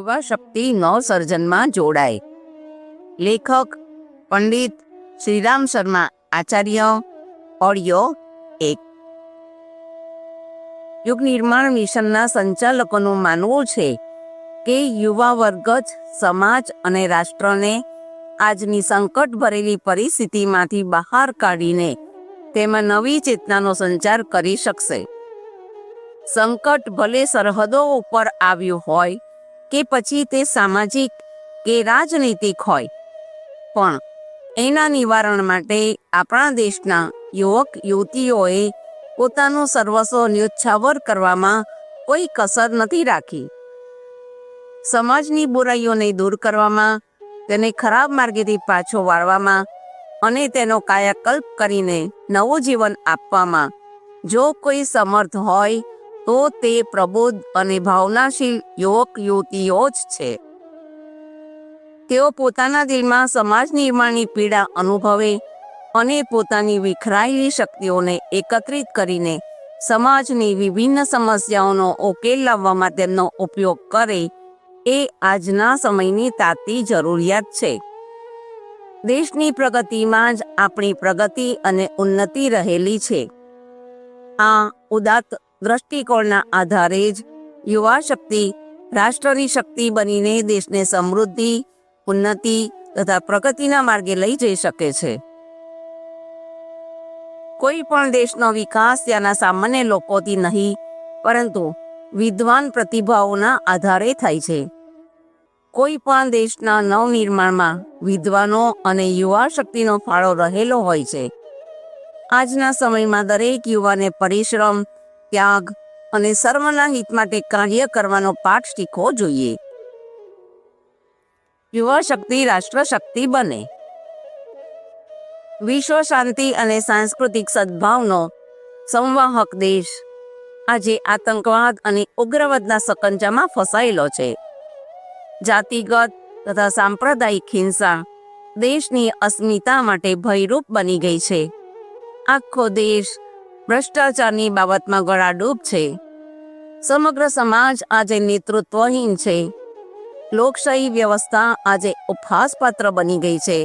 યુવા શક્તિ નવસર્જનમાં જોડાય. લેખક પંડિત શ્રીરામ શર્મા આચાર્ય. ઓડિયો 1. યુગ નિર્માણ મિશનના સંચાલકોનું માનવું છે કે યુવા વર્ગ જ સમાજ અને રાષ્ટ્રને આજની સંકટ ભરેલી પરિસ્થિતિમાંથી બહાર કાઢીને તેમાં નવી ચેતનાનો સંચાર કરી શકશે. સંકટ ભલે સરહદો ઉપર આવ્યું હોય કે પછી તે સામાજિક કે રાજનૈતિક હોય, પણ એના નિવારણ માટે આપણા દેશના યુવક યુવતીઓએ પોતાનું સર્વસ્વ ન્યોછાવર કરવામાં કોઈ કસર નથી રાખી. સમાજની બુરાઈઓને દૂર કરવામાં, તેને ખરાબ માર્ગેથી પાછો વાળવામાં અને તેનો કાયાકલ્પ કરીને નવું જીવન આપવામાં જો કોઈ સમર્થ હોય તો તે પ્રબુદ્ધ અને ભાવનાશીલ યુવક યુવતીઓ જ છે. તેઓ પોતાના દિલમાં સમાજ નિર્માણની પીડા અનુભવે અને પોતાની વિખરાયેલી શક્તિઓને એકત્રિત કરીને સમાજની વિભિન્ન સમસ્યાઓનો ઉકેલ લાવવામાં તેમનો ઉપયોગ કરે એ આજના સમયની તાતી જરૂરિયાત છે. દેશની પ્રગતિમાં જ આપણી પ્રગતિ અને ઉન્નતિ રહેલી છે. આ ઉદાત્ત દ્રષ્ટિકોણના આધારે જ યુવા શક્તિ રાષ્ટ્રની શક્તિ બનીને દેશને સમૃદ્ધિ, ઉન્નતિ તથા પ્રગતિના માર્ગે લઈ જઈ શકે છે. કોઈ પણ દેશનો વિકાસ ત્યાંના સામાન્ય લોકોથી નહીં, પરંતુ વિદ્વાન પ્રતિભાઓના આધારે થાય છે. કોઈ પણ દેશના નવનિર્માણમાં વિદ્વાનો અને યુવા શક્તિનો ફાળો રહેલો હોય છે. આજના સમયમાં દરેક યુવાને પરિશ્રમ, ત્યાગ અને સર્વના હિત માટે કાર્ય કરવાનો પાઠ શીખવો જોઈએ. યુવા શક્તિ રાષ્ટ્ર શક્તિ બને. વિશ્વ શાંતિ અને સાંસ્કૃતિક સદભાવનો સંવાહક દેશ આજે આતંકવાદ અને ઉગ્રવાદના સકંજામાં ફસાયેલો છે. જાતિગત તથા સાંપ્રદાયિક હિંસા દેશની અસ્મિતા માટે ભયરૂપ બની ગઈ છે. આખો દેશ ભ્રષ્ટાચારની બાબતમાં ગળાડૂબ છે. સમગ્ર સમાજ આજે નેતૃત્વહીન છે. લોકશાહી વ્યવસ્થા આજે ઉપહાસપાત્ર બની ગઈ છે.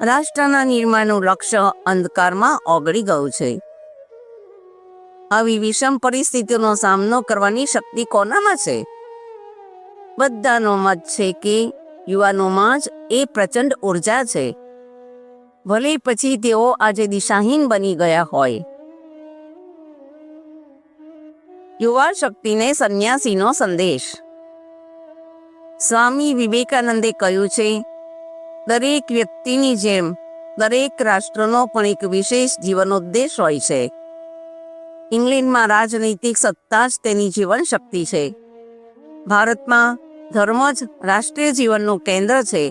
રાષ્ટ્રના નિર્માણનું લક્ષ્ય અંધકારમાં ઓગળી ગયું છે. આવી વિષમ પરિસ્થિતિનો સામનો કરવાની શક્તિ કોનામાં છે? બધાનો મત છે કે યુવાનોમાં જ એ પ્રચંડ ઉર્જા છે, ભલે પછી તેઓ આજે દિશાહીન બની ગયા હોય. યુવા શક્તિને સંન્યાસીનો સંદેશ. સ્વામી વિવેકાનંદે કહ્યું છે, દરેક વ્યક્તિની જેમ દરેક રાષ્ટ્રનો પણ એક વિશેષ જીવનોદ્દેશ હોય છે. ઇંગ્લેન્ડમાં રાજનૈતિક સત્તા જ તેની જીવન શક્તિ છે. ભારતમાં ધર્મ જ રાષ્ટ્રીય જીવનનું કેન્દ્ર છે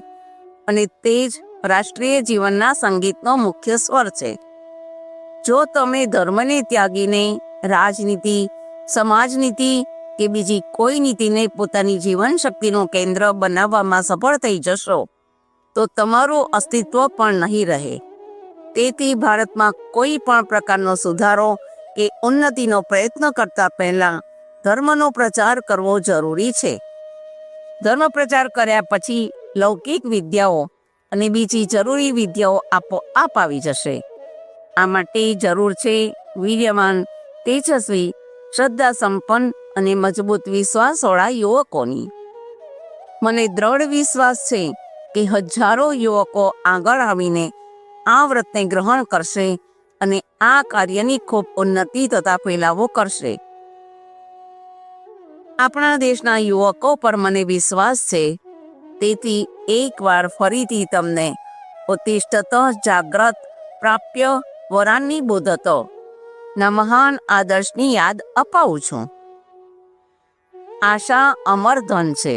અને તે જ રાષ્ટ્રીય જીવનના સંગીતનો મુખ્ય સ્વર છે. જો તમે ધર્મને ત્યાગીને રાજનીતિ, સમાજનીતિ કે બીજી કોઈ નીતિને પોતાની જીવન શક્તિનું કેન્દ્ર બનાવવામાં સફળ થઈ જશો તો તમારું અસ્તિત્વ પણ નહીં રહે. તેથી ભારતમાં કોઈ પણ પ્રકારનો સુધારો કે ઉન્નતિનો પ્રયત્ન કરતા પહેલા ધર્મનો પ્રચાર કરવો જરૂરી છે. ધર્મ પ્રચાર કર્યા પછી લૌકિક વિદ્યાઓ અને બીજી જરૂરી વિદ્યાઓ આપોઆપ આવી જશે. આ માટે જરૂર છે વીર્યવાન, તેજસ્વી, શ્રદ્ધા સંપન્ન અને મજબૂત વિશ્વાસવાળા યુવકોની. મને દ્રઢ વિશ્વાસ છે કે હજારો યુવકો આગળ આવીને આ વ્રતને ગ્રહણ કરશે અને આ કાર્યની ખૂબ ઉન્નતિ તથા ફેલાવો કરશે. આપણા દેશના યુવકો પર મને વિશ્વાસ છે. તેથી એકવાર ફરીથી તમને ઉત્તિષ્ઠત જાગ્રત પ્રાપ્ય વરાન્ની બોધતો ના મહાન આદર્શની યાદ અપાવું છું. આશા અમર ધન છે.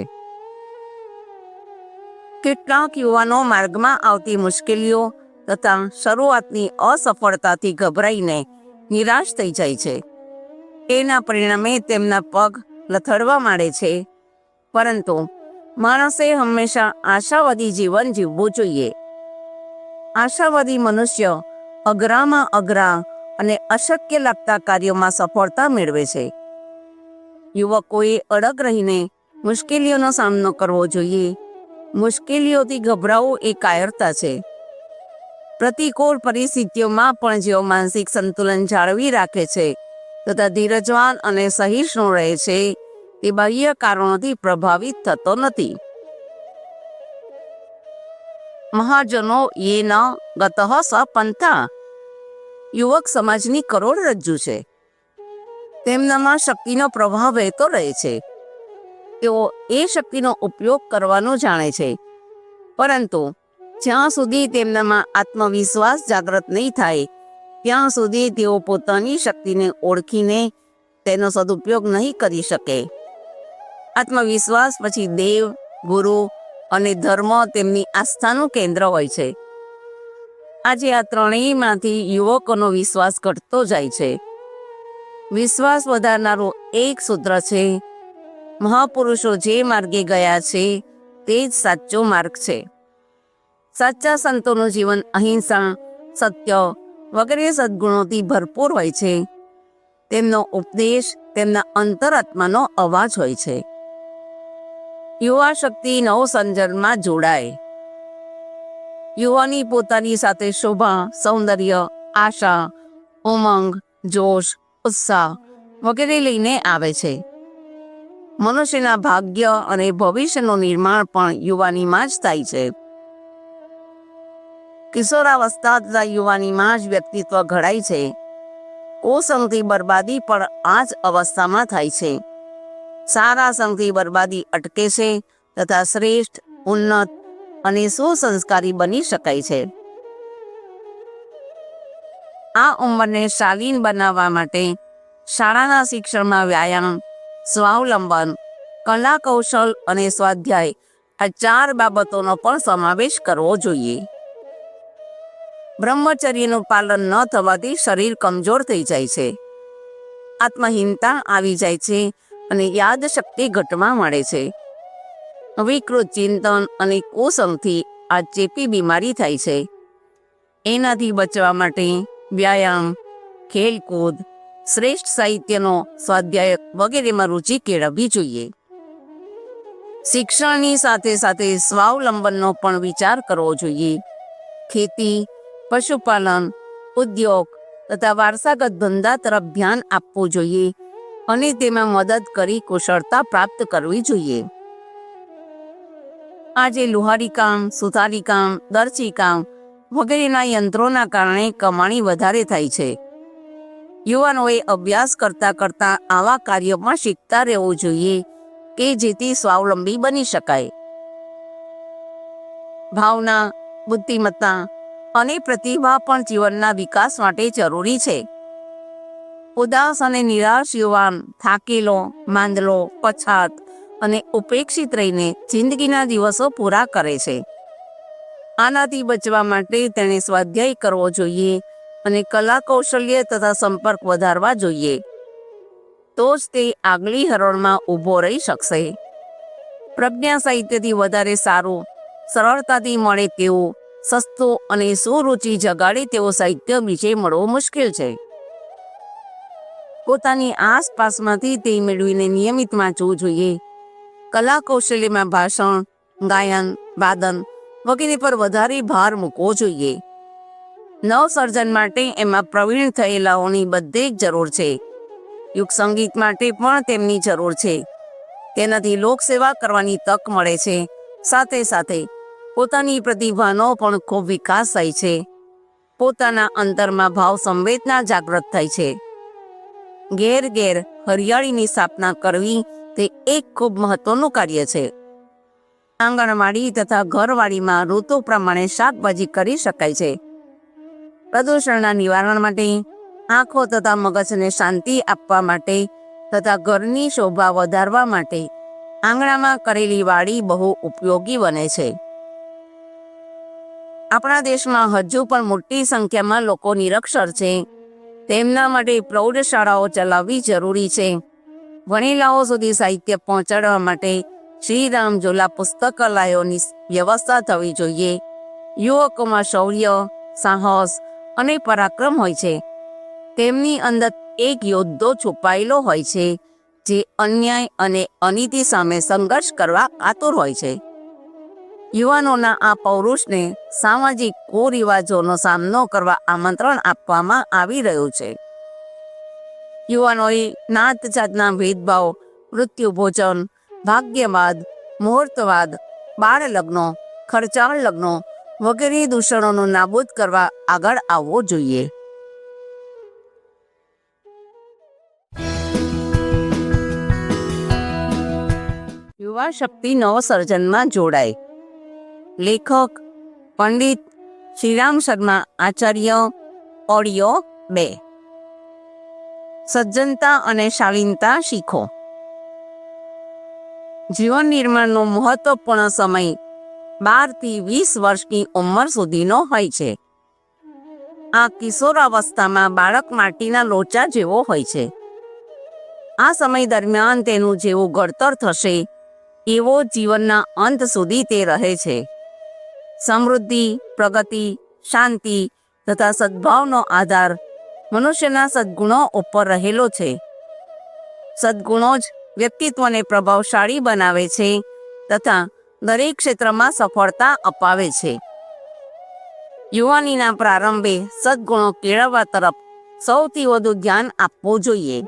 કેટલાક યુવાનો માર્ગમાં આવતી મુશ્કેલીઓ તથા શરૂઆતની અસફળતાથી ગભરાઈને નિરાશ થઈ જાય છે. એના પરિણામે તેમના પગ લથડવા માંડે છે. પરંતુ માણસે હંમેશા આશાવાદી જીવન જીવવું જોઈએ. આશાવાદી મનુષ્ય અઘરામાં અઘરા અને અશક્ય લાગતા કાર્યોમાં સફળતા મેળવે છે. યુવકોએ અડગ રહીને મુશ્કેલીઓનો સામનો કરવો જોઈએ. મુશ્કેલીઓથી ગભરાવું એ કાયરતા છે. પ્રતિકૂળ પરિસ્થિતિઓમાં પણ જેઓ માનસિક સંતુલન જાળવી રાખે છે તથા ધીરજવાન અને સહિષ્ણુ રહે છે તે બાહ્ય કારણોથી પ્રભાવિત થતો નથી. મહાજનો યે ન ગતઃ સ પંથા. યુવક સમાજની કરોડરજ્જુ છે. તેમનામાં શક્તિનો પ્રવાહ વહેતો રહે છે. તેઓ એ શક્તિનો ઉપયોગ કરવાનો જાણે છે, પરંતુ જ્યાં સુધી તેમનામાં આત્મવિશ્વાસ જાગૃત નહીં થાય ત્યાં સુધી તેઓ પોતાની શક્તિને ઓળખીને તેનો સદુપયોગ નહીં કરી શકે. આત્મવિશ્વાસ પછી દેવ, ગુરુ અને ધર્મ તેમની આસ્થાનું કેન્દ્ર હોય છે. આજે આ ત્રણેયમાંથી યુવકોનો વિશ્વાસ ઘટતો જાય છે. વિશ્વાસ વધારનારું એક સૂત્ર છે, મહાપુરુષો જે માર્ગે ગયા છે તે જ સાચો માર્ગ છે. સાચા સંતોનું જીવન અહિંસા, સત્ય વગેરે સદ્ગુણોથી ભરપૂર હોય છે. તેમનો ઉપદેશ તેમના અંતરાત્માનો અવાજ હોય છે. યુવા શક્તિ નવસંજનમાં જોડાય. યુવાની પોતાની સાથે શોભા, સૌંદર્ય, આશા, ઉમંગ, જોશ, ઉત્સાહ વગેરે લઈને આવે છે. મનુષ્યના ભાગ્ય અને ભવિષ્યનું નિર્માણ પણ યુવાનીમાં જ થાય છે. કિશોરાવસ્થા તથા યુવાનીમાં જ વ્યક્તિત્વ ઘડાય છે. કુસંગથી બરબાદી પણ આ જ અવસ્થામાં થાય છે. સારા સંગથી બરબાદી અટકે છે તથા શ્રેષ્ઠ, ઉન્નત અને સુસંસ્કારી બની શકાય છે. આ ઉંમરને શાલીન બનાવવા માટે શાળાના શિક્ષણમાં વ્યાયામ, સ્વાવલંબન, કલા કૌશલ અને સ્વાધ્યાય આ 4 બાબતોનો પણ સમાવેશ કરવો જોઈએ. બ્રહ્મચર્યનું પાલન ન થવાથી શરીર કમજોર થઈ જાય છે, આત્મહીનતા આવી જાય છે અને યાદશક્તિ ઘટવા મળે છે. વિકૃત ચિંતન અને કુસંગથી આ ચેપી બીમારી થાય છે. એનાથી બચવા માટે વ્યાયામ, ખેલકૂદ, શ્રેષ્ઠ સાહિત્યનો સ્વાધ્યાય વગેરેમાં રુચિ કેળવવી જોઈએ. શિક્ષણની સાથે સાથે સ્વાવલંબનનો પણ વિચાર કરવો જોઈએ. ખેતી, પશુપાલન, ઉદ્યોગ તથા વારસાગત ધંધા તરફ ધ્યાન આપવું જોઈએ અને તેમાં મદદ કરી કુશળતા પ્રાપ્ત કરવી જોઈએ. આજે લુહારી કામ, સુથારી કામ, દરજી કામ વગેરેના યંત્રોના કારણે કમાણી વધારે થાય છે. યુવાનોએ અભ્યાસ કરતાં કરતાં આવા કાર્યોમાં શીખતા રહેવું જોઈએ કે જેથી સ્વાવલંબી બની શકાય. ભાવના, બુદ્ધિમત્તા અને પ્રતિભા પણ જીવનના વિકાસ માટે જરૂરી છે. ઉદાસ અને નિરાશ યુવાન થાકેલો, માંદલો, પછાત અને ઉપેક્ષિત રહીને જિંદગીના દિવસો પૂરા કરે છે. આનાથી બચવા માટે તેણે સ્વાધ્યાય કરવો જોઈએ અને કલા કૌશલ્ય તથા સંપર્ક વધારવા જોઈએ. તો જ તે આગલી હરોળમાં ઊભો રહી શકશે. પ્રજ્ઞા સાહિત્યથી વધારે સારું, સરળતાથી મળે તેવું, સસ્તું અને સુરુચિ જગાડે તેવું સાહિત્ય બીજે મળવું મુશ્કેલ છે. પોતાની આસપાસમાંથી તે મેળવીને નિયમિત વાંચવું જોઈએ. કલા કૌશલ્યમાં ભાષણ, ગાયન, વાદન વગેરે પર વધારે ભાર મૂકવો જોઈએ. નવસર્જન માટે એમાં પ્રવીણ થયેલાઓની બધે જ જરૂર છે. યુગ સંગીત માટે પણ તેમની જરૂર છે. તેનાથી લોકસેવા કરવાની તક મળે છે. સાથે સાથે પોતાની પ્રતિભાનો પણ ખૂબ વિકાસ થાય છે. પોતાના અંતરમાં ભાવ સંવેદના જાગૃત થાય છે. ઘેર ઘેર હરિયાળીની સ્થાપના કરવી તે એક ખૂબ મહત્વનું કાર્ય છે. આંગણવાડી તથા ઘરવાળીમાં ઋતુ પ્રમાણે શાકભાજી કરી શકાય છે. પ્રદૂષણના નિવારણ માટે, આંખો તથા મગજને શાંતિ આપવા માટે તથા ઘરની શોભા વધારવા માટે આંગણામાં કરેલી વાડી બહુ ઉપયોગી બને છે. આપણા દેશમાં હજુ પણ મોટી સંખ્યામાં લોકો નિરક્ષર છે. તેમના માટે પ્રૌઢશાળાઓ ચલાવવી જરૂરી છે. ભણેલાઓ સુધી સાહિત્ય પહોંચાડવા માટે શ્રીરામ ઝોલા પુસ્તકાલયોની વ્યવસ્થા થવી જોઈએ. યુવકોમાં શૌર્ય, સાહસ અને પરાક્રમ હોય છે. તેમની અંદર એક યોદ્ધો છુપાયેલો હોય છે જે અન્યાય અને અનીતિ સામે સંઘર્ષ કરવા આતુર હોય છે. યુવાનોના આ પૌરુષને સામાજિક કુરિવાજોનો સામનો કરવા આમંત્રણ આપવામાં આવી રહ્યું છે. યુવાનોએ નાત જાતના ભેદભાવ, મૃત્યુ ભોજન, ભાગ્યવાદ, મુહૂર્તવાદ, બાળ લગ્નો, ખર્ચાળ લગ્નો વગેરે દૂષણોનું નાબૂદ કરવા આગળ આવવું જોઈએ. યુવા શક્તિ નવસર્જનમાં જોડાય. લેખક પંડિત શ્રીરામ શર્મા આચાર્ય. ઓડિયો 2. સજ્જનતા અને શાલીનતા શીખો. જીવન નિર્માણનો મહત્વપૂર્ણ સમય 12 થી 20 વર્ષની ઉંમર સુધીનો હોય છે. આ કિશોરાવસ્થામાં બાળક માટીના લોચા જેવો હોય છે. આ સમય દરમિયાન તેનું જેવું ઘડતર થશે એવો જીવનના અંત સુધી તે રહે છે. સમૃદ્ધિ, પ્રગતિ, શાંતિ તથા સદ્ભાવનો આધાર મનુષ્યના સદ્ગુણો ઉપર રહેલો છે. સદ્ગુણો જ વ્યક્તિત્વને પ્રભાવશાળી બનાવે છે તથા દરેક ક્ષેત્રમાં સફળતા અપાવે છે. યુવાનીના પ્રારંભે સદ્ગુણો કેળવવા તરફ સૌથી વધુ ધ્યાન આપવું જોઈએ.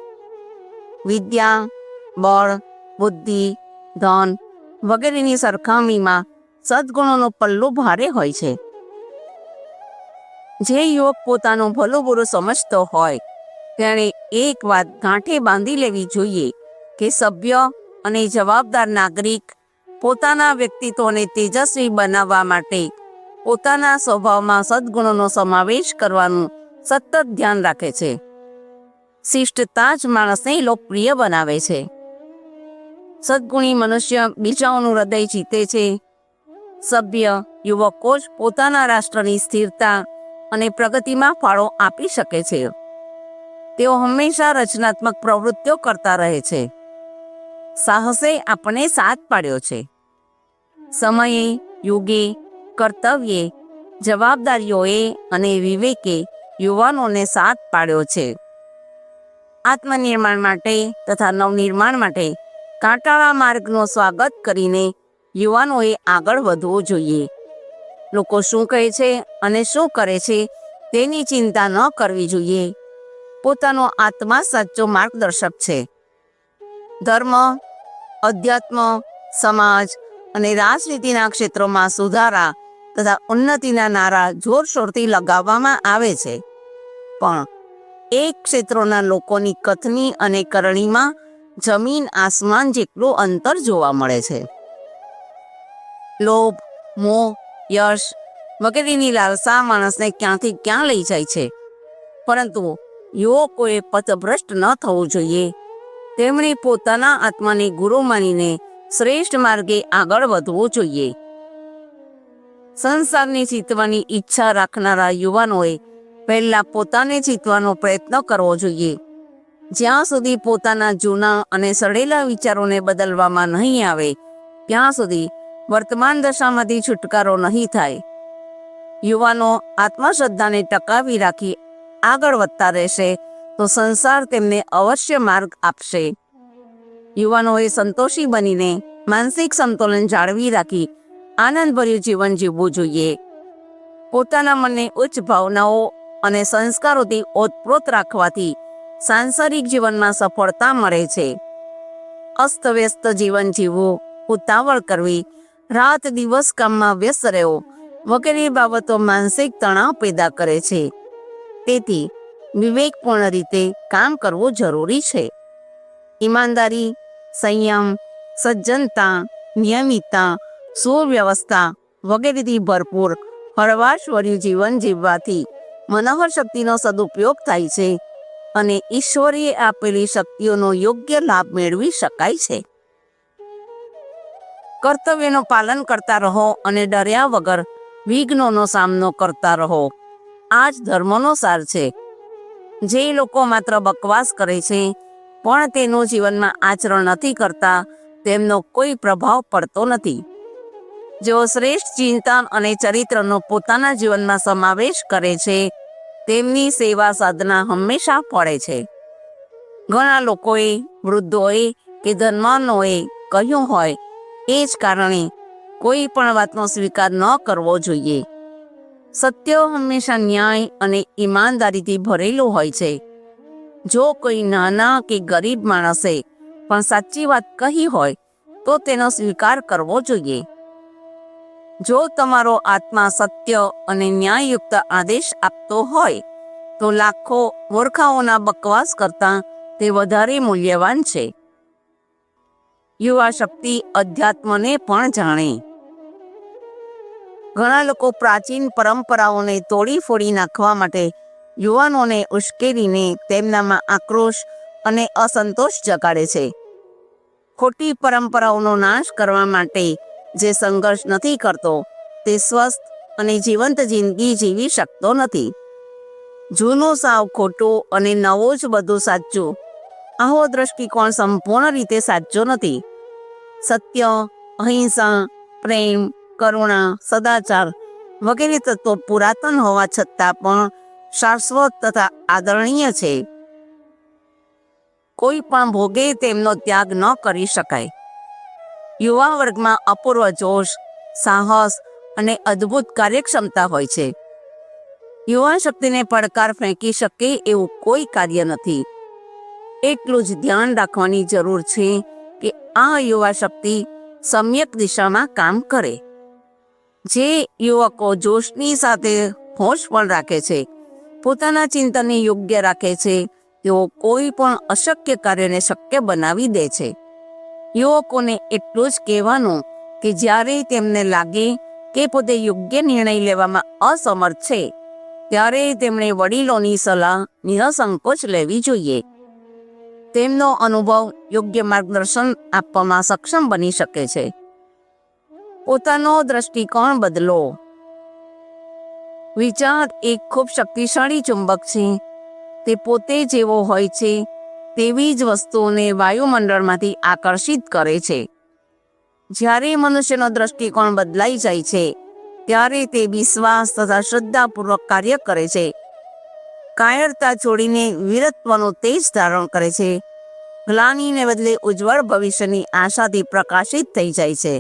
વિદ્યા, બળ, બુદ્ધિ, ધન વગેરેની સરખામણીમાં સદ્ગુણોનું પલ્લું ભારે હોય છે. જે યુવક પોતાનું ભલું બુરું સમજતો હોય તેણે એક વાત ગાંઠે બાંધી લેવી જોઈએ કે સભ્ય અને જવાબદાર નાગરિક પોતાના વ્યક્તિત્વને તેજસ્વી બનાવવા માટે પોતાના સ્વભાવમાં સદ્ગુણોનો સમાવેશ કરવાનું સતત ધ્યાન રાખે છે. શિષ્ટતા જ માણસને લોકપ્રિય બનાવે છે. સદ્ગુણી મનુષ્ય બીજાઓનું હૃદય જીતે છે. સભ્ય યુવકો જ પોતાના રાષ્ટ્રની સ્થિરતા અને પ્રગતિમાં ફાળો આપી શકે છે. તેઓ હંમેશા રચનાત્મક પ્રવૃત્તિઓ કરતા રહે છે. સાહસે આપણને સાથ પાડ્યો છે. સમયે, યુગે, કર્તવ્યે, જવાબદારીઓએ અને વિવેકે યુવાનોને સાથ પાડ્યો છે. આત્મનિર્માણ માટે તથા નવનિર્માણ માટે કાંટાળા માર્ગનું સ્વાગત કરીને યુવાનોએ આગળ વધવું જોઈએ. લોકો શું કહે છે અને શું કરે છે તેની ચિંતા ન કરવી જોઈએ. પોતાનો આત્મા સાચો માર્ગદર્શક છે. ધર્મ, અધ્યાત્મ, સમાજ અને રાજનીતિના ક્ષેત્રોમાં સુધારા તથા ઉન્નતિના નારા જોરશોરથી લગાવવામાં આવે છે, પણ એક ક્ષેત્રોના લોકોની કથની અને કરણીમાં જમીન આસમાન જેટલું અંતર જોવા મળે છે. લોભ, મોહ, યશ વગેરેની લાલસા માણસને ક્યાંથી ક્યાં લઈ જાય છે, પરંતુ યુવકોએ પથભ્રષ્ટ ન થવું જોઈએ. તેમણે પોતાના આત્માને ગુરુ માનીને શ્રેષ્ઠ માર્ગે આગળ વધવું જોઈએ. સંસારને જીતવાની ઈચ્છા રાખનારા યુવાનોએ પહેલા પોતાને જીતવાનો પ્રયત્ન કરવો જોઈએ. જ્યાં સુધી પોતાના જૂના અને સડેલા વિચારોને બદલવામાં નહીં આવે ત્યાં સુધી વર્તમાન દશામાંથી છુટકારો નહીં થાય. યુવાનો આત્મશ્રદ્ધાને ટકાવી રાખી આગળ વધતા રહેશે તો સંસાર તેમને અવશ્ય માર્ગ આપશે. યુવાનોએ સંતોષી બનીને માનસિક સંતુલન જાળવી રાખી આનંદભર્યું જીવન જીવવું જોઈએ. પોતાના મનને ઉચ્ચ ભાવનાઓ અને સંસ્કારોથી ઓતપ્રોત રાખવાથી સાંસારિક જીવનમાં સફળતા મળે છે. અસ્તવ્યસ્ત જીવન જીવવું, ઉતાવળ કરવી, રાત દિવસ કામમાં વ્યસ્ત રહેવો વગેરે બાબતો માનસિક તણાવ પેદા કરે છે. તેથી વિવેકપૂર્ણ રીતે કામ કરવું જરૂરી છે. ઈમાનદારી, સંયમ, સજ્જનતા, નિયમિતતા, સુવ્યવસ્થા વગેરેથી ભરપૂર હળવાશભર્યું જીવન જીવવાથી મનોહર શક્તિનો સદુપયોગ થાય છે અને ઈશ્વરે આપેલી શક્તિઓનો યોગ્ય લાભ મેળવી શકાય છે. કર્તવ્યનું પાલન કરતા રહો અને ડર્યા વગર વિઘ્નોનો સામનો કરતા રહો. આ જ ધર્મનો સાર છે. જે લોકો માત્ર બકવાસ કરે છે પણ તેનું જીવનમાં આચરણ નથી કરતા તેમનો કોઈ પ્રભાવ પડતો નથી. જેઓ શ્રેષ્ઠ ચિંતન અને ચરિત્રનો પોતાના જીવનમાં સમાવેશ કરે છે તેમની સેવા સાધના હંમેશા ફળે છે. ઘણા લોકોએ, વૃદ્ધોએ કે ધનવાનોએ કહ્યું હોય, એ જ કારણે કોઈ પણ વાતનો સ્વીકાર ન કરવો જોઈએ. સત્ય હંમેશા ન્યાય અને ઈમાનદારીથી ભરેલું હોય છે. જો કોઈ નાના કે ગરીબ માણસે પણ સાચી વાત કહી હોય તો તેનો સ્વીકાર કરવો જોઈએ. જો તમારો આત્મા સત્ય અને ન્યાયયુક્ત આદેશ આપતો હોય તો લાખો મૂર્ખાઓના બકવાસ કરતાં તે વધારે મૂલ્યવાન છે. યુવા શક્તિ અધ્યાત્મને પણ જાણે. ઘણા લોકો પ્રાચીન પરંપરાઓને તોડી ફોડી નાખવા માટે યુવાનોને ઉશ્કેરીને તેમનામાં આક્રોશ અને અસંતોષ જગાડે છે. ખોટી પરંપરાઓનો નાશ કરવા માટે જે સંઘર્ષ નથી કરતો તે સ્વસ્થ અને જીવંત જિંદગી જીવી શકતો નથી. જૂનું સાવ ખોટું અને નવું જ બધું સાચું, આવો દ્રષ્ટિકોણ સંપૂર્ણ રીતે સાચો નથી. સત્ય, અહિંસા, પ્રેમ, કરુણા, સદાચાર વગેરે તત્વો પુરાતન હોવા છતાં પણ શાશ્વત તથા આદરણીય છે. કોઈ પણ ભોગે તેમનો ત્યાગ ન કરી શકાય. યુવા વર્ગમાં અપૂર્વ જોશ, સાહસ અને અદ્ભુત કાર્યક્ષમતા હોય છે. યુવા શક્તિને પડકાર ફેંકી શકે એવું કોઈ કાર્ય નથી. એટલું જ ધ્યાન રાખવાની જરૂર છે કે આ યુવા શક્તિ સમ્યક દિશામાં કામ કરે. જે યુવકો જોશની સાથે હોશ પણ રાખે છે, પોતાના ચિંતનને યોગ્ય રાખે છે, તેઓ કોઈ પણ અશક્ય કાર્યને શક્ય બનાવી દે છે. યુવકોને એટલું જ કહેવાનું કે જ્યારે તેમને લાગે કે પોતે યોગ્ય નિર્ણય લેવામાં અસમર્થ છે, ત્યારે તેમણે વડીલોની સલાહ નિઃસંકોચ લેવી જોઈએ. તેમનો અનુભવ યોગ્ય માર્ગદર્શન આપવામાં સક્ષમ બની શકે છે. પોતાનો દ્રષ્ટિકોણ બદલો. વિચાર એક ખૂબ શક્તિશાળી ચુંબક છે. તે પોતે જેવો હોય છે તેવી જ વસ્તુઓને વાયુમંડળમાંથી આકર્ષિત કરે છે. જ્યારે મનુષ્યનો દ્રષ્ટિકોણ બદલાઈ જાય છે ત્યારે તે વિશ્વાસ તથા શ્રદ્ધાપૂર્વક કાર્ય કરે છે. કાયરતા છોડીને વીરત્વનું તેજ ધારણ કરે છે. ગ્લાનિને બદલે ઉજ્જવળ ભવિષ્યની આશાથી પ્રકાશિત થઈ જાય છે.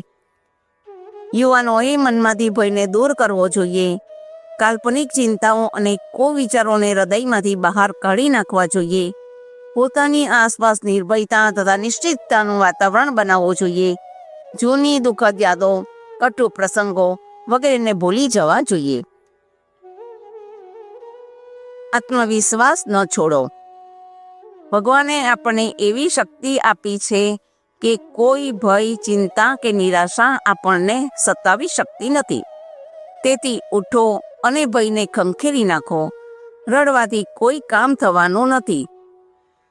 યુવાનોએ મનમાંથી ભયને દૂર કરવો જોઈએ. કાલ્પનિક ચિંતાઓ અને કુવિચારોને હૃદયમાંથી બહાર કાઢી નાખવા જોઈએ. પોતાની આસપાસ નિર્ભયતા તથા નિશ્ચિતતાનું વાતાવરણ બનાવવું જોઈએ. જૂની દુઃખદ યાદો, કટુ પ્રસંગો વગેરેને ભૂલી જવા જોઈએ. આત્મવિશ્વાસ ન છોડો. ભગવાને આપણને એવી શક્તિ આપી છે કે કોઈ ભય, ચિંતા કે નિરાશા આપણને સતાવી શકતી નથી. તેથી ઉઠો અને ભયને ખંખેરી નાખો. રડવાથી કોઈ કામ થવાનું નથી.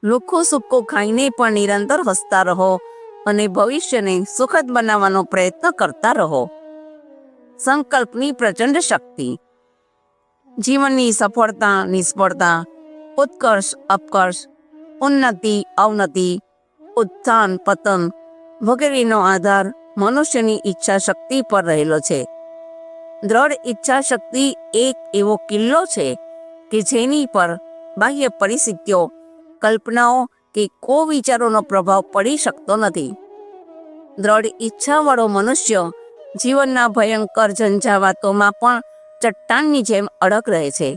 લુખ્ખું સૂક્કું ખાઈને પણ નિરંતર હસતા રહો અને ભવિષ્યને સુખદ બનાવવાનો પ્રયત્ન કરતા રહો. સંકલ્પની પ્રચંડ શક્તિ. જીવનની સફળતા, નિષ્ફળતા, ઉત્કર્ષ, અપકર્ષ, ઉન્નતિ, અવનતિ, ઉત્થાન, પતન વગેરેનો આધાર મનુષ્યની ઈચ્છા શક્તિ પર રહેલો છે. દ્રઢ ઈચ્છા શક્તિ એક એવો કિલ્લો છે કે જેની પર બાહ્ય પરિસ્થિતિઓ, કલ્પનાઓ કે કુવિચારોનો પ્રભાવ પડી શકતો નથી. દ્રઢ ઈચ્છાવાળો મનુષ્ય જીવનના ભયંકર ઝંઝાવાતોમાં પણ ચટ્ટાનની જેમ અડગ રહે છે.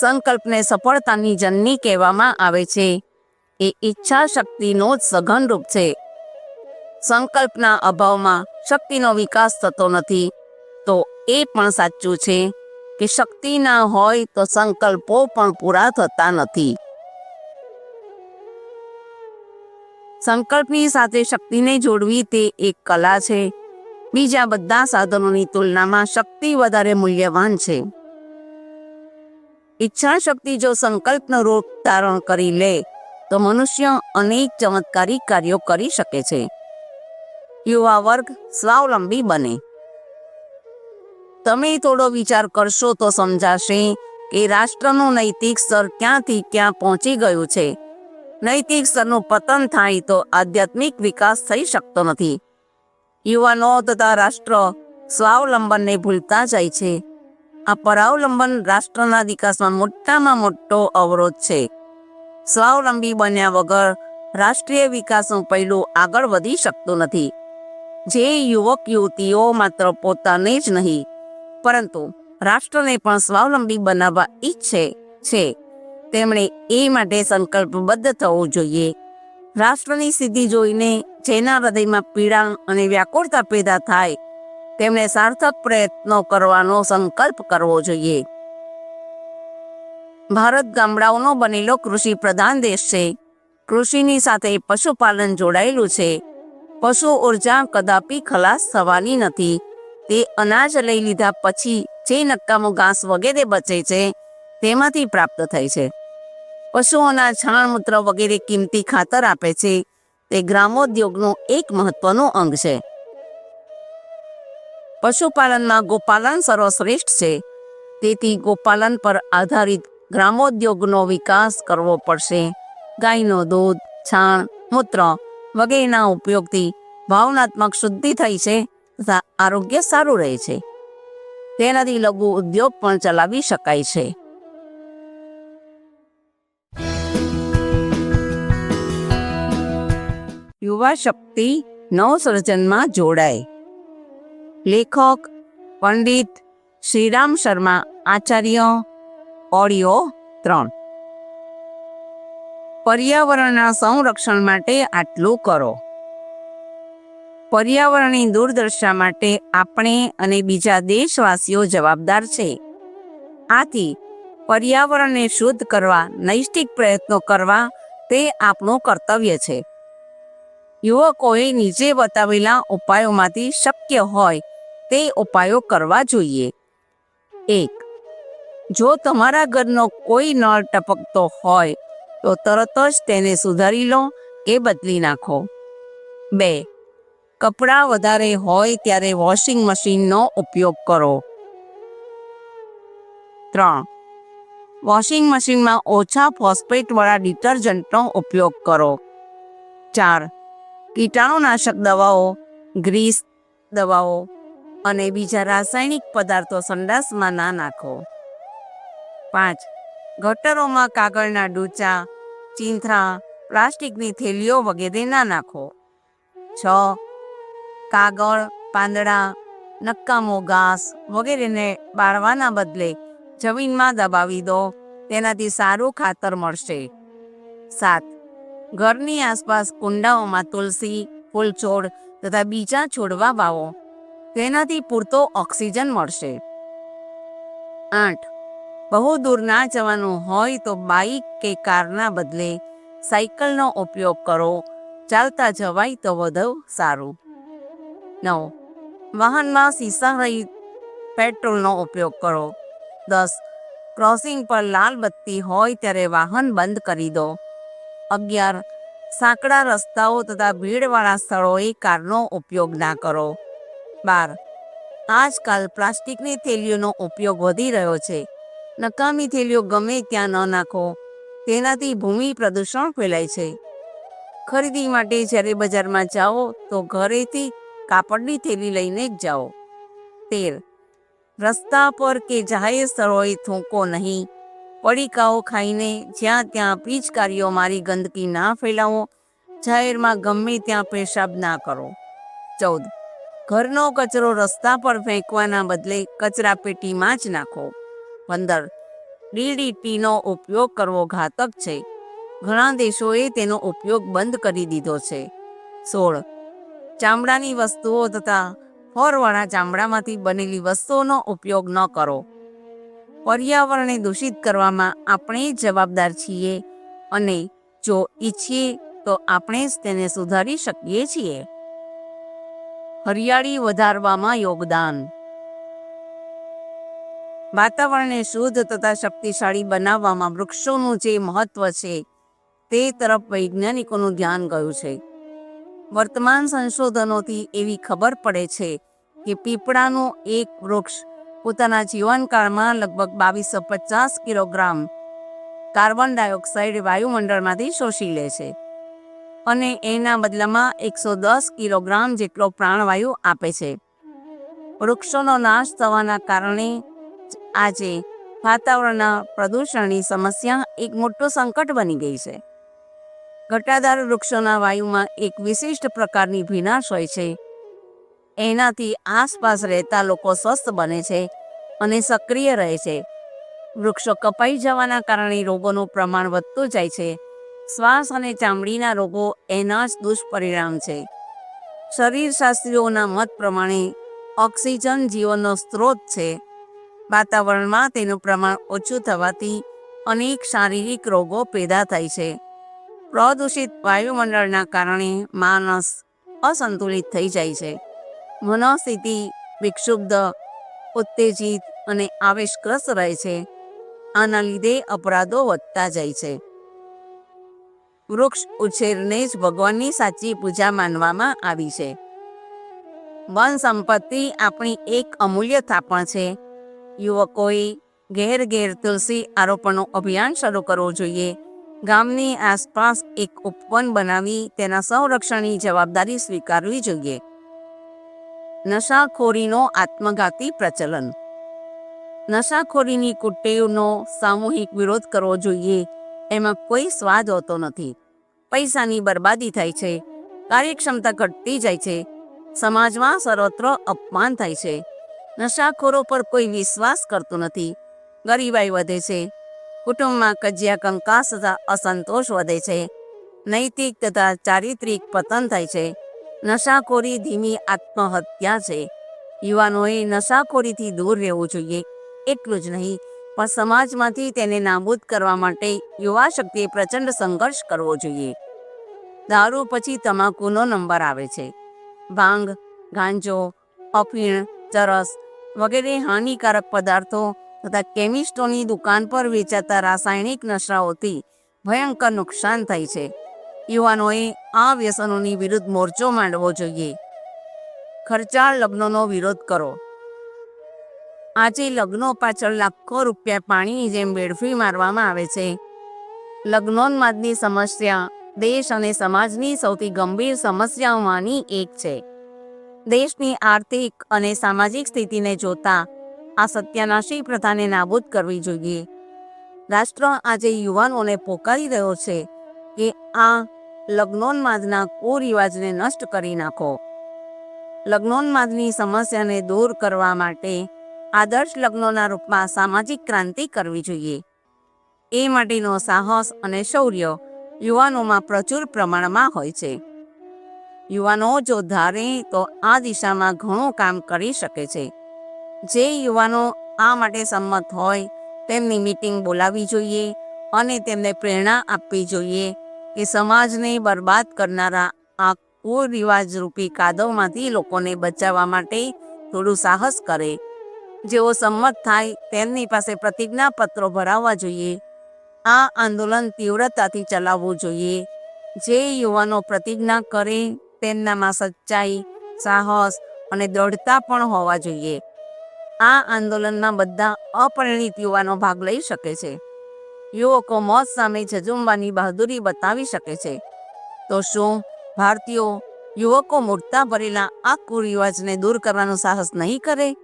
સંકલ્પને સફળતાની જનની કહેવામાં આવે છે. એ ઈચ્છા શક્તિનો જ સઘન રૂપ છે. સંકલ્પના અભાવમાં શક્તિનો વિકાસ થતો નથી. તો એ પણ સાચું છે કે શક્તિ ના હોય તો સંકલ્પો પણ પૂરા થતા નથી. સંકલ્પની સાથે શક્તિને જોડવી તે એક કલા છે. બીજા બધા સાધનોની તુલનામાં શક્તિ વધારે મૂલ્યવાન છે. ઈચ્છા શક્તિ જો સંકલ્પનું રૂપ ધારણ કરી લે તો મનુષ્ય અનેક ચમત્કારિક કાર્યો કરી શકે છે. યુવા વર્ગ સ્વાવલંબી બને. તમે થોડો વિચાર કરશો તો સમજાશે કે રાષ્ટ્રનું નૈતિક સ્તર ક્યાંથી ક્યાં પહોંચી ગયું છે. નૈતિક સ્તરનું પતન થાય તો આધ્યાત્મિક વિકાસ થઈ શકતો નથી. યુવાનો તથા રાષ્ટ્ર સ્વાવલંબનને ભૂલતા જાય છે. આ પરાવલંબન રાષ્ટ્રના વિકાસમાં મોટામાં મોટો અવરોધ છે. સ્વાવલંબી બન્યા વગર રાષ્ટ્રીય વિકાસનું પૈલું આગળ વધી શકતું નથી. જે યુવક યુવતીઓ માત્ર પોતાને જ નહીં પરંતુ રાષ્ટ્રને પણ સ્વાવલંબી બનાવવા ઈચ્છે છે તેમણે એ માટે સંકલ્પબદ્ધ થવું જોઈએ. રાષ્ટ્રની સિદ્ધિ જોઈને જેના હૃદયમાં પીડા અને વ્યાકુળતા પેદા થાય તેમણે સાર્થક પ્રયત્નો કરવાનો સંકલ્પ કરવો જોઈએ. ભારત ગામડાઓનો બનેલો કૃષિ પ્રધાન દેશ છે. કૃષિની સાથે પશુપાલન જોડાયેલું છે. પશુ ઉર્જા કદાપી ખલાસ થવાની નથી. તે અનાજ લઈ લીધા પછી જે નકામું ઘાસ વગેરે બચે છે તેમાંથી પ્રાપ્ત થાય છે. પશુઓના છાણ મૂત્ર વગેરે કિંમતી ખાતર આપે છે. તે ગ્રામોદ્યોગનું એક મહત્વનું અંગ છે. પશુપાલનમાં ગોપાલન સર્વશ્રેષ્ઠ છે. તેથી ગોપાલન પર આધારિત ગ્રામોદ્યોગનો વિકાસ કરવો પડશે. ગાયનું દૂધ, છાણ, મૂત્ર વગેરેના ઉપયોગથી ભાવનાત્મક શુદ્ધિ થાય છે તથા આરોગ્ય સારું રહે છે. તેનાથી લઘુ ઉદ્યોગ પણ ચલાવી શકાય છે. યુવા શક્તિ નવસર્જનમાં જોડાય. લેખક પંડિત શ્રીરામ શર્મા આચાર્ય. ઓડિયો 3. પર્યાવરણના સંરક્ષણ માટે આટલું કરો. પર્યાવરણની દુર્દશા માટે આપણે અને બીજા દેશવાસીઓ જવાબદાર છે. આથી પર્યાવરણને શુદ્ધ કરવા નૈષ્ઠિક પ્રયત્નો કરવા તે આપણું કર્તવ્ય છે. યુવકોએ નીચે બતાવેલા ઉપાયોમાંથી શક્ય હોય તે ઉપાયો કરવા જોઈએ. 1. જો તમારા ઘરનો કોઈ નળ ટપકતો હોય તો તરત જ તેને સુધારી લો કે બદલી નાખો. 2. કપડાં વધારે હોય ત્યારે વોશિંગ મશીનનો ઉપયોગ કરો. 3. વોશિંગ મશીનમાં ઓછા ફોસ્ફેટવાળા ડિટર્જન્ટનો ઉપયોગ કરો. 4. કીટાણુનાશક દવાઓ, ગ્રીસ દવાઓ અને બીજા રાસાયણિક પદાર્થો સંડાસમાં ના નાખો. 5. ગટરોમાં કાગળના ડૂચા, ચીંથરા, પ્લાસ્ટિકની થેલીઓ વગેરે ના નાખો. 6. કાગળ, પાંદડા, નકામો ઘાસ વગેરેને બાળવાના બદલે જમીનમાં દબાવી દો. તેનાથી સારું ખાતર મળશે. 7. ઘરની આસપાસ કુંડાઓમાં તુલસી, ફૂલછોડ તથા બીજા છોડવા વાવો. તેનાથી પૂરતો ઓક્સિજન મળશે. 8. બહુ દૂર ના જવાનું હોય તો બાઇક કે કારના બદલે સાયકલનો ઉપયોગ કરો. ચાલતા જવાય તો વધુ સારું. 9. વાહનમાં શીશા રહિત પેટ્રોલનો ઉપયોગ કરો. 10. ક્રોસિંગ પર લાલ બત્તી હોય ત્યારે વાહન બંધ કરી દો. 11. સાંકડા રસ્તાઓ તથા ભીડવાળા સ્થળોએ કારનો ઉપયોગ ના કરો. 12. આજકાલ પ્લાસ્ટિકની થેલીઓનો ઉપયોગ વધી રહ્યો છે. નકામી થેલીઓ ગમે ત્યાં ન નાખો. તેનાથી ભૂમિ પ્રદૂષણ ફેલાય છે. ખરીદી માટે જ્યારે બજારમાં જાઓ તો ઘરેથી કાપડની થેલી લઈને જ જાઓ. 13. રસ્તા પર કે જાહેર સ્થળોએ થૂંકો નહીં. પડીકાઓ ખાઈને જ્યાં ત્યાં પિચકારીઓ મારી ગંદકી ના ફેલાવો. જાહેરમાં ગમે ત્યાં પેશાબ ના કરો. 14. ઘરનો કચરો રસ્તા પર ફેંકવાના બદલે કચરા પેટીમાં જ નાખો. 15. DDTનો ઉપયોગ કરવો ઘાતક છે. ઘણા દેશોએ તેનો ઉપયોગ બંધ કરી દીધો છે. 16. ચામડાની વસ્તુઓ તથા ફરવાળા ચામડામાંથી બનેલી વસ્તુઓનો ઉપયોગ ન કરો. પર્યાવરણને દૂષિત કરવામાં આપણે જ જવાબદાર છીએ અને જો ઈચ્છીએ તો આપણે જ તેને સુધારી શકીએ છીએ. હરિયાળી વધારવામાં યોગદાન. વાતાવરણને શુદ્ધ તથા શક્તિશાળી બનાવવામાં વૃક્ષોનું જે મહત્વ છે તે તરફ વૈજ્ઞાનિકોનું ધ્યાન ગયું છે. વર્તમાન સંશોધનોથી એવી ખબર પડે છે કે પીપળાનું એક વૃક્ષ પોતાના જીવનકાળમાં લગભગ 2250 કિલોગ્રામ કાર્બન ડાયોક્સાઇડ વાયુમંડળમાંથી શોષી લે છે અને એના બદલામાં 110 કિલોગ્રામ જેટલો પ્રાણવાયુ આપે છે. વૃક્ષોનો નાશ થવાના કારણે આજે વાતાવરણના પ્રદૂષણની સમસ્યા એક મોટું સંકટ બની ગઈ છે. ઘટાદાર વૃક્ષોના વાયુમાં એક વિશિષ્ટ પ્રકારની ભીનાશ હોય છે. એનાથી આસપાસ રહેતા લોકો સ્વસ્થ બને છે અને સક્રિય રહે છે. વૃક્ષો કપાઈ જવાના કારણે રોગોનું પ્રમાણ વધતું જાય છે. શ્વાસ અને ચામડીના રોગો એના જ દુષ્પરિણામ છે. શરીરશાસ્ત્રીઓના મત પ્રમાણે ઓક્સિજન જીવનનો સ્ત્રોત છે. વાતાવરણમાં તેનું પ્રમાણ ઓછું થવાથી અનેક શારીરિક રોગો પેદા થાય છે. પ્રદૂષિત વાયુમંડળના કારણે માણસ અસંતુલિત થઈ જાય છે. મનોસ્થિતિ વિક્ષુબ્ધ, ઉત્તેજિત અને આવેશગ્રસ્ત રહે છે. આના લીધે અપરાધો વધતા જાય છે. વૃક્ષ ઉછેરને જ ભગવાનની સાચી પૂજા માનવામાં આવી છે. વન સંપત્તિ આપણી એક અમૂલ્ય થાપણ છે. યુવકોએ ઘેર ઘેર તુલસી આરોપણનું અભિયાન શરૂ કરવું જોઈએ. ગામની આસપાસ એક ઉપવન બનાવી તેના સંરક્ષણની જવાબદારી સ્વીકારવી જોઈએ. નશાખોરીનો આત્મઘાતી પ્રચલન. નશાખોરીની કુટેવનો સામૂહિક વિરોધ કરવો જોઈએ. એમાં કોઈ સ્વાદ હોતો નથી. પૈસાની બરબાદી થાય છે, કાર્યક્ષમતા ઘટતી જાય છે, સમાજમાં સર્વત્ર અપમાન થાય છે. નશાખોરો પર કોઈ વિશ્વાસ કરતું નથી. ગરીબાઈ વધે છે. કુટુંબમાં કજિયા કંકાસ તથા અસંતોષ વધે છે. નૈતિક તથા ચારિત્રિક પતન થાય છે. નશાખોરી ધીમી આત્મહત્યા છે. યુવાનોએ નશાખોરીથી દૂર રહેવું જોઈએ. એટલું જ નહીં, પણ સમાજમાંથી તેને નાબૂદ કરવા માટે યુવા શક્તિએ પ્રચંડ સંઘર્ષ કરવો જોઈએ. દારૂ પછી તમાકુનો નંબર આવે છે. ભાંગ, ગાંજો, અફીણ, ચરસ વગેરે હાનિકારક પદાર્થો તથા કેમિસ્ટોની દુકાન પર વેચાતા રાસાયણિક નશાઓથી ભયંકર નુકસાન થાય છે. યુવાનોએ આ વ્યસનોની વિરુદ્ધ મોરચો માંડવો જોઈએ. ખર્ચાળ લગ્નનો વિરોધ કરો. આજે લગ્નો પાછળ લાખો રૂપિયા પાણીની જેમ વેડફી મારવામાં આવે છે. લગ્નોન્માદની સમસ્યા દેશ અને સમાજની સૌથી ગંભીર સમસ્યાઓમાંની એક છે. દેશની આર્થિક અને સામાજિક સ્થિતિને જોતા આ સત્યાનાશી પ્રથાને નાબૂદ કરવી જોઈએ. રાષ્ટ્ર આજે યુવાનોને પોકારી રહ્યો છે કે આ લગ્નોન્માદના કુરિવાજને નષ્ટ કરી નાખો. લગ્નોન્માદની સમસ્યાને દૂર કરવા માટે આદર્શ લગ્નોના રૂપમાં સામાજિક ક્રાંતિ કરવી જોઈએ. એ માટેનો સાહસ અને શૌર્ય યુવાનોમાં પ્રચુર પ્રમાણમાં હોય છે. યુવાનો જો ધારે તો આ દિશામાં ઘણું કામ કરી શકે છે. જે યુવાનો આ માટે સંમત હોય તેમની મીટિંગ બોલાવવી જોઈએ અને તેમને પ્રેરણા આપવી જોઈએ કે સમાજને બરબાદ કરનારા આ કુરિવાજ રૂપી કાદવમાંથી લોકોને બચાવવા માટે થોડું સાહસ કરે. જેઓ સંમત થાય તેમની પાસે પ્રતિજ્ઞાપત્રો ભરાવવા જોઈએ. આ આંદોલન તીવ્રતાથી ચલાવવું જોઈએ. જે યુવાનો પ્રતિજ્ઞા કરે તેમનામાં સચ્ચાઈ, સાહસ અને દ્રઢતા પણ હોવા જોઈએ. આ આંદોલનમાં બધા અપરિણિત યુવાનો ભાગ લઈ શકે છે. યુવકો મોત સામે ઝઝુમવાની બહાદુરી બતાવી શકે છે. તો શું ભારતીયો યુવકો મૂર્તા ભરેલા આ કુરિવાજને દૂર કરવાનું સાહસ નહીં કરે?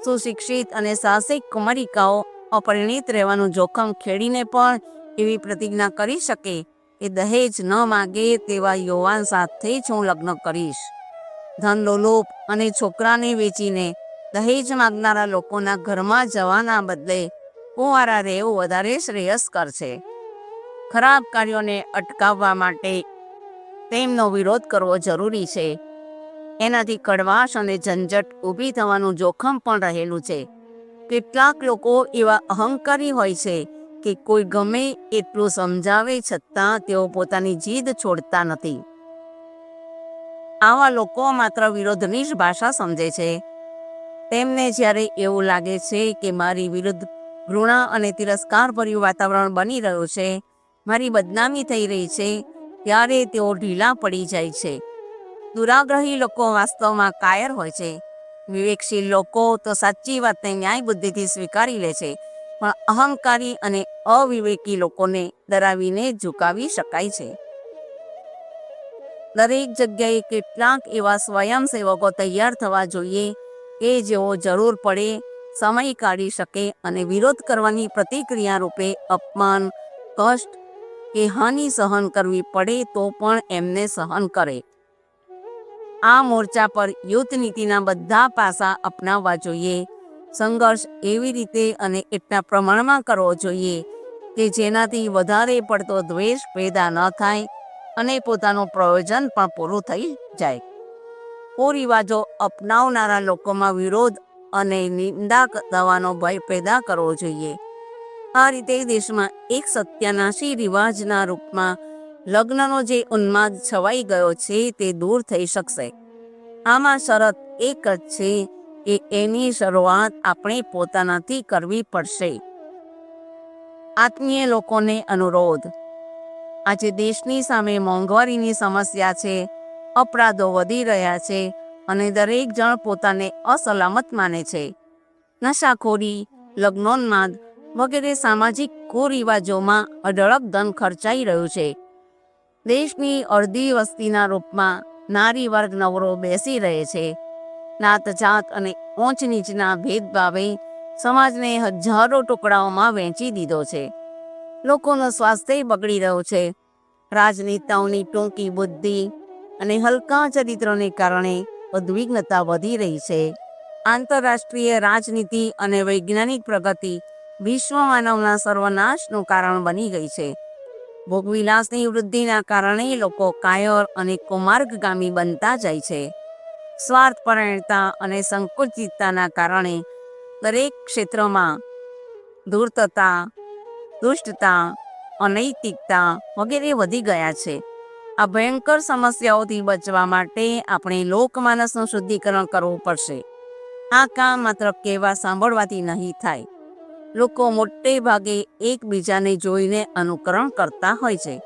સુશિક્ષિત અને સાહસિક કુમારિકાઓ અપરિણિત રહેવાનું જોખમ ખેડીને પણ એવી પ્રતિજ્ઞા કરી શકે કે દહેજ ન માગે તેવા યુવાન સાથે જ હું લગ્ન કરીશ. ધન લોલુપ અને છોકરાને વેચીને દહેજ માગનારા લોકોના ઘરમાં જવાના બદલે કુંવારા રહેવું વધારે શ્રેયસ્કર છે. ખરાબ કાર્યોને અટકાવવા માટે તેમનો વિરોધ કરવો જરૂરી છે. એનાથી કડવાશ અને ઝંઝટ ઊભી થવાનું જોખમ પણ રહેલું છે. કેટલાક લોકો એવા અહંકારી હોય છે કે કોઈ ગમે એટલું સમજાવે છતાં તેઓ પોતાની જીદ છોડતા નથી. આવા લોકો માત્ર વિરોધની જ ભાષા સમજે છે. તેમને જ્યારે એવું લાગે છે કે મારી વિરુદ્ધ ઘૃણા અને તિરસ્કારભર્યું વાતાવરણ બની રહ્યું છે, મારી બદનામી થઈ રહી છે, ત્યારે તેઓ ઢીલા પડી જાય છે. દુરાગ્રહી લોકો વાસ્તવમાં કાયર હોય છે. વિવેકશીલ લોકો તો સાચી વાતને ન્યાય બુદ્ધિથી સ્વીકારી લે છે, પણ અહંકારી અને અવિવેકી લોકોને ડરાવીને ઝુકાવી શકાય છે. દરેક જગ્યાએ કેટલાક એવા સ્વયંસેવકો તૈયાર થવા જોઈએ કે જેઓ જરૂર પડે સમય કાઢી શકે અને વિરોધ કરવાની પ્રતિક્રિયા રૂપે અપમાન, કષ્ટ કે હાનિ સહન કરવી પડે તો પણ એમને સહન કરે. આ મોરચા પર યુદ્ધ નીતિના બધા પાસા અપનાવવા જોઈએ. સંઘર્ષ એવી રીતે અને એટલા પ્રમાણમાં કરવો જોઈએ કે જેનાથી વધારે પડતો દ્વેષ પેદા ન થાય અને પોતાનું પ્રયોજન પણ પૂરું થઈ જાય. કુરિવાજો અપનાવનારા લોકોમાં વિરોધ અને નિંદા થવાનો ભય પેદા કરવો જોઈએ. આ રીતે દેશમાં એક સત્યાનાશી રિવાજના રૂપમાં લગ્નનો જે ઉન્માદ છવાઈ ગયો છે તે દૂર થઈ શકશે. આમાં શરત એક જ છે કે એની શરૂઆત આપણે પોતાનાથી કરવી પડશે. આત્મીય લોકોને અનુરોધ. આજે દેશની સામે મોંઘવારીની સમસ્યા છે, અપરાધો વધી રહ્યા છે અને દરેક જણ પોતાને અસલામત માને છે. નશાખોરી, લગ્નોન્માદ વગેરે સામાજિક કુરિવાજોમાં અઢળક ધન ખર્ચાઈ રહ્યું છે. દેશની અડધી વસ્તીના રૂપમાં નારી વર્ગ નવરો બેસી રહે છે. નાત જાત અને ઊંચ નીચના ભેદભાવે સમાજને હજારો ટુકડાઓમાં વહેંચી દીધો છે. લોકોનું સ્વાસ્થ્ય બગડી રહ્યું છે. રાજનેતાઓની ટૂંકી બુદ્ધિ અને હલકા ચરિત્રોને કારણે ઉદ્વિગ્નતા વધી રહી છે. આંતરરાષ્ટ્રીય રાજનીતિ અને વૈજ્ઞાનિક પ્રગતિ વિશ્વ માનવના સર્વનાશનું કારણ બની ગઈ છે. ભોગવિલાસની વૃદ્ધિના કારણે લોકો કાયર અને કુમાર્ગગામી બનતા જાય છે. સ્વાર્થપરાયણતા અને સંકુચિતતાના કારણે દરેક ક્ષેત્રમાં ધૂર્તતા, દુષ્ટતા, અનૈતિકતા વગેરે વધી ગયા છે. આ ભયંકર સમસ્યાઓથી બચવા માટે આપણે લોકમાનસનું શુદ્ધિકરણ કરવું પડશે. આ કામ માત્ર કહેવા સાંભળવાથી નહીં થાય. લોકો મોટે ભાગે એકબીજાને જોઈને અનુકરણ કરતા હોય છે.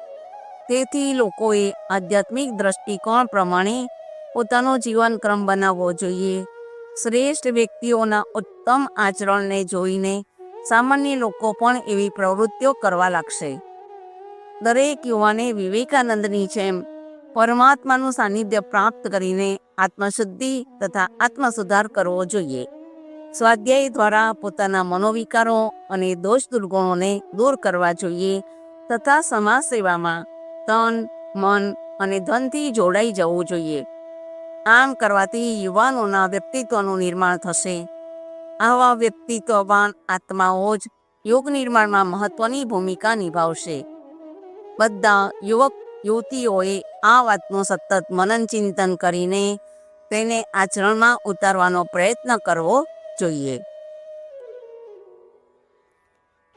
તેથી લોકોએ આધ્યાત્મિક દ્રષ્ટિકોણ પ્રમાણે પોતાનો જીવનક્રમ બનાવવો જોઈએ. શ્રેષ્ઠ વ્યક્તિઓના ઉત્તમ આચરણને જોઈને સામાન્ય લોકો પણ એવી પ્રવૃત્તિઓ કરવા લાગશે. દરેક યુવાને વિવેકાનંદની જેમ પરમાત્માનું સાનિધ્ય પ્રાપ્ત કરીને આત્મશુદ્ધિ તથા આત્મસુધાર કરવો જોઈએ. સ્વાધ્યાય દ્વારા પોતાના મનોવિકારો અને દોષ દુર્ગુણોને દૂર કરવા જોઈએ તથા સમાજ સેવામાં તન, મન અને ધનથી જોડાઈ જવું જોઈએ. આમ કરવાથી યુવાનોના વ્યક્તિત્વનું નિર્માણ થશે. આવા વ્યક્તિત્વવાન આત્માઓ જ યોગ નિર્માણમાં મહત્વની ભૂમિકા નિભાવશે. બધા યુવક યુવતીઓએ આ વાતનું સતત મનન ચિંતન કરીને તેને આચરણમાં ઉતારવાનો પ્રયત્ન કરવો જોઈએ.